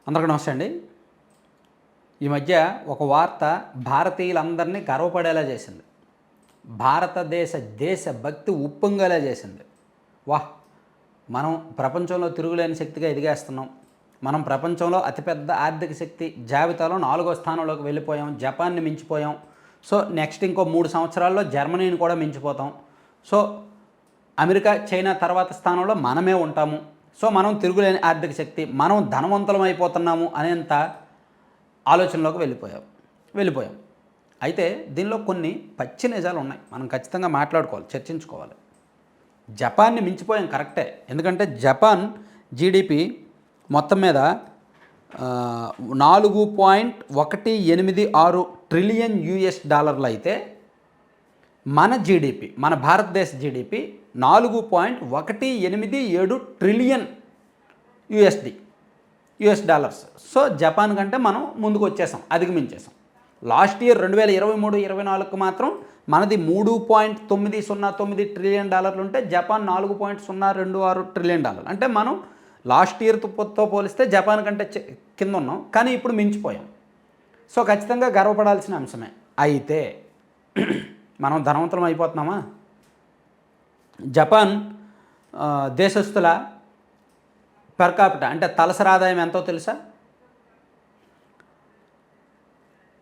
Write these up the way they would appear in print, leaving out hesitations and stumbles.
అందరికీ నమస్తే అండి. ఈ మధ్య ఒక వార్త భారతీయులందరినీ గర్వపడేలా చేసింది. భారతదేశ దేశభక్తి ఉప్పొంగేలా చేసింది. వాహ్! మనం ప్రపంచంలో తిరుగులేని శక్తిగా ఎదిగేస్తున్నాం. మనం ప్రపంచంలో అతిపెద్ద ఆర్థిక శక్తి జాబితాలో 4వ స్థానంలోకి వెళ్ళిపోయాం. జపాన్ని మించిపోయాం. సో నెక్స్ట్ ఇంకో 3 సంవత్సరాల్లో జర్మనీని కూడా మించిపోతాం. సో అమెరికా, చైనా తర్వాత స్థానంలో మనమే ఉంటాము. సో మనం తిరుగులేని ఆర్థిక శక్తి, మనం ధనవంతులం అయిపోతున్నాము అనేంత ఆలోచనలోకి వెళ్ళిపోయాం. అయితే దీనిలో కొన్ని పచ్చి నిజాలు ఉన్నాయి. మనం ఖచ్చితంగా మాట్లాడుకోవాలి, చర్చించుకోవాలి. జపాన్ని మించిపోయాం కరెక్టే. ఎందుకంటే జపాన్ జీడిపి మొత్తం మీద 4.186 ట్రిలియన్ యుఎస్ డాలర్లు అయితే మన జీడిపి, మన భారతదేశ GDP 4.187 trillion US dollars. So Japan కంటే మనం ముందుకు వచ్చేసాం, అధిగమించేసాం. లాస్ట్ ఇయర్ 2023-24కు మాత్రం మనది 3.909 ట్రిలియన్ డాలర్లు ఉంటే జపాన్ 4.026 ట్రిలియన్ డాలర్లు. అంటే మనం లాస్ట్ ఇయర్తో పోలిస్తే జపాన్ కంటే కింద ఉన్నాం, కానీ ఇప్పుడు మించిపోయాం. సో ఖచ్చితంగా గర్వపడాల్సిన అంశమే. అయితే మనం ధనవంతులం అయిపోతున్నామా? జపాన్ దేశస్తుల పర్ క్యాపిటా అంటే తలసరి ఆదాయం ఎంతో తెలుసా?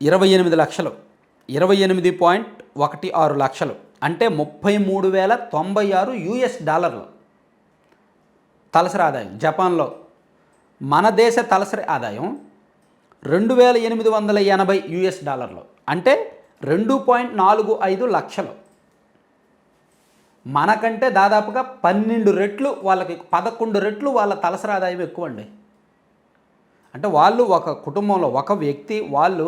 28 లక్షలు, 28.16 లక్షలు, అంటే 33,096 యుఎస్ డాలర్లు తలసరి ఆదాయం జపాన్లో. మన దేశ తలసరి ఆదాయం 2,880 యుఎస్ డాలర్లు, అంటే 2.45 లక్షలు. మనకంటే దాదాపుగా 12 రెట్లు వాళ్ళకి, 11 రెట్లు వాళ్ళ తలసరి ఆదాయం ఎక్కువ అండి. అంటే వాళ్ళు ఒక కుటుంబంలో ఒక వ్యక్తి వాళ్ళు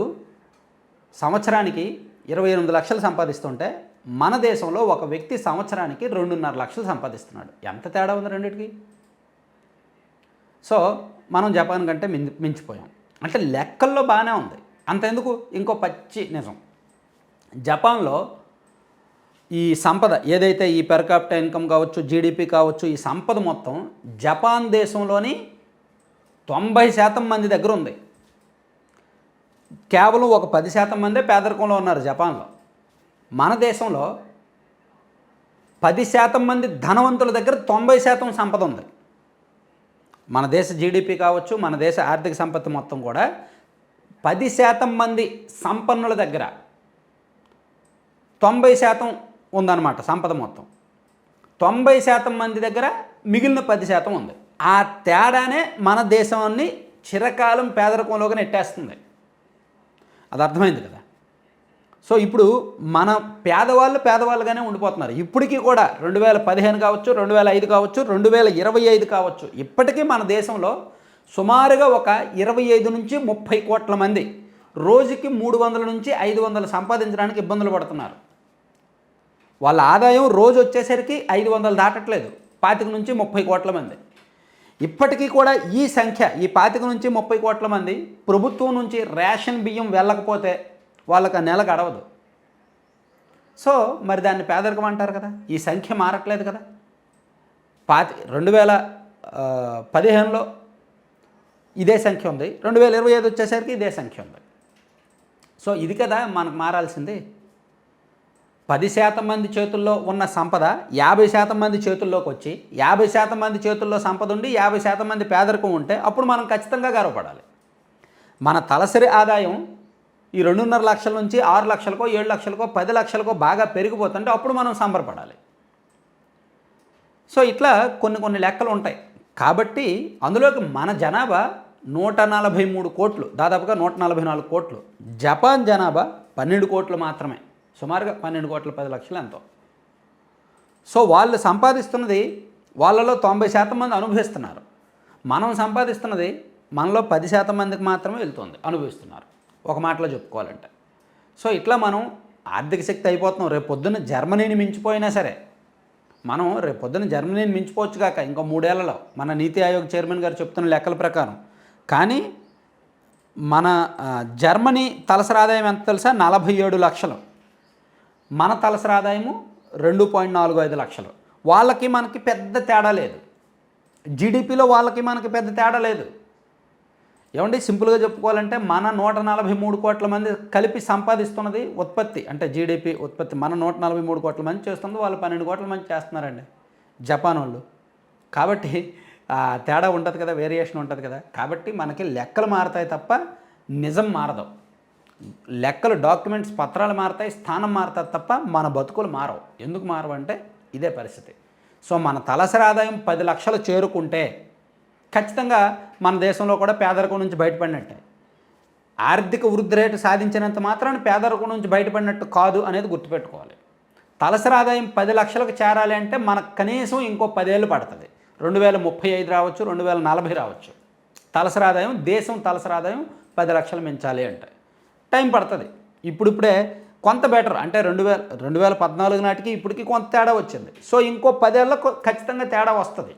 సంవత్సరానికి 28 లక్షలు సంపాదిస్తుంటే మన దేశంలో ఒక వ్యక్తి సంవత్సరానికి 2.5 లక్షలు సంపాదిస్తున్నాడు. ఎంత తేడా ఉంది రెండింటికి? సో మనం జపాన్ కంటే మించిపోయాం. అంటే లెక్కల్లో బాగానే ఉంది. అంతెందుకు, ఇంకో పచ్చి నిజం. జపాన్లో ఈ సంపద ఏదైతే ఈ పెర్ క్యాపిటా ఇన్కమ్ కావచ్చు, జీడిపి కావచ్చు, ఈ సంపద మొత్తం జపాన్ దేశంలోని 90% మంది దగ్గర ఉంది. కేవలం ఒక 10% మందే పేదరికంలో ఉన్నారు జపాన్లో. మన దేశంలో 10% మంది ధనవంతుల దగ్గర 90% సంపద ఉంది. మన దేశ జీడిపి కావచ్చు, మన దేశ ఆర్థిక సంపత్తి మొత్తం కూడా 10% మంది సంపన్నుల దగ్గర 90% ఉందన్నమాట సంపద మొత్తం. 90% మంది దగ్గర మిగిలిన 10% ఉంది. ఆ తేడానే మన దేశాన్ని చిరకాలం పేదరికంలోకి నెట్టేస్తుంది. అది అర్థమైంది కదా? సో ఇప్పుడు మన పేదవాళ్ళుగానే ఉండిపోతున్నారు. ఇప్పటికీ కూడా 2015 కావచ్చు, 2005 కావచ్చు, 2025 కావచ్చు, ఇప్పటికీ మన దేశంలో సుమారుగా ఒక 25 నుంచి 30 కోట్ల మంది రోజుకి 300 నుంచి 500 సంపాదించడానికి ఇబ్బందులు పడుతున్నారు. వాళ్ళ ఆదాయం రోజు వచ్చేసరికి 500 దాటట్లేదు. 25 నుంచి 30 కోట్ల మంది. ఇప్పటికీ కూడా ఈ సంఖ్య, ఈ 25 నుంచి 30 కోట్ల మంది ప్రభుత్వం నుంచి రేషన్ బియ్యం వెళ్ళకపోతే వాళ్ళకి ఆ నెల గడవదు. సో మరి దాన్ని పేదరికం అంటారు కదా. ఈ సంఖ్య మారట్లేదు కదా. 2015లో ఇదే సంఖ్య ఉంది, 2025 వచ్చేసరికి ఇదే సంఖ్య ఉంది. సో ఇది కదా మనకు మారాల్సింది. 10% మంది చేతుల్లో ఉన్న సంపద 50% మంది చేతుల్లోకి వచ్చి, 50% మంది చేతుల్లో సంపద ఉండి 50% మంది పేదరికం ఉంటే అప్పుడు మనం ఖచ్చితంగా గర్వపడాలి. మన తలసరి ఆదాయం ఈ 2.5 లక్షల నుంచి 6 లక్షలకో, 7 లక్షలకో, 10 లక్షలకో బాగా పెరిగిపోతుంటే అప్పుడు మనం సంబరపడాలి. సో ఇట్లా కొన్ని లెక్కలు ఉంటాయి. కాబట్టి అందులోకి మన జనాభా 143 కోట్లు, దాదాపుగా 144 కోట్లు. జపాన్ జనాభా 12 కోట్లు మాత్రమే, సుమారుగా 12 కోట్ల 10 లక్షలు ఎంతో. సో వాళ్ళు సంపాదిస్తున్నది వాళ్ళలో 90% మంది అనుభవిస్తున్నారు. మనం సంపాదిస్తున్నది మనలో 10% మందికి మాత్రమే వెళ్తుంది, అనుభవిస్తున్నారు ఒక మాటలో చెప్పుకోవాలంటే. సో ఇట్లా మనం ఆర్థిక శక్తి అయిపోతున్నాం. రేపు పొద్దున్న జర్మనీని మించిపోయినా సరే, మనం రేపు పొద్దున్న జర్మనీని మించిపోవచ్చు కాక ఇంకో 3 ఏళ్లలో మన నీతి ఆయోగ్ చైర్మన్ గారు చెప్తున్న లెక్కల ప్రకారం. కానీ మన జర్మనీ తలసరి ఆదాయం ఎంత తెలుసా? 47 లక్షలు. మన తలసరి ఆదాయము 2.45 లక్షలు. వాళ్ళకి మనకి పెద్ద తేడా లేదు. జీడిపిలో వాళ్ళకి మనకి పెద్ద తేడా లేదు. ఏమండి సింపుల్గా చెప్పుకోవాలంటే మన 143 కోట్ల మంది కలిపి సంపాదిస్తున్నది ఉత్పత్తి అంటే జీడిపి ఉత్పత్తి మన 143 కోట్ల మంది చేస్తుంది, వాళ్ళు 12 కోట్ల మంది చేస్తున్నారండి జపాన్ వాళ్ళు. కాబట్టి తేడా ఉంటుంది కదా, వేరియేషన్ ఉంటుంది కదా. కాబట్టి మనకి లెక్కలు మారతాయి తప్ప నిజం మారదు. లెక్కలు డాక్యుమెంట్స్ పత్రాలు మారతాయి, స్థానం మారుతుంది తప్ప మన బతుకులు మారవు. ఎందుకు మారవు అంటే ఇదే పరిస్థితి. సో మన తలసరి ఆదాయం 10 లక్షలు చేరుకుంటే ఖచ్చితంగా మన దేశంలో కూడా పేదరికం నుంచి బయటపడినట్టే. ఆర్థిక వృద్ధి రేటు సాధించినంత మాత్రాన పేదరికం నుంచి బయటపడినట్టు కాదు అనేది గుర్తుపెట్టుకోవాలి. తలసరి ఆదాయం 10 లక్షలకు చేరాలి అంటే మనకు కనీసం ఇంకో 10 ఏళ్ళు పడుతుంది. 2035 రావచ్చు, 2040 రావచ్చు. తలసరి ఆదాయం దేశం తలసరి ఆదాయం 10 లక్షలు మించాలి అంటే టైం పడుతుంది. ఇప్పుడిప్పుడే కొంత బెటర్ అంటే 2014 నాటికి ఇప్పటికి కొంత తేడా వచ్చింది. సో ఇంకో 10 ఏళ్ళకు ఖచ్చితంగా తేడా వస్తుంది.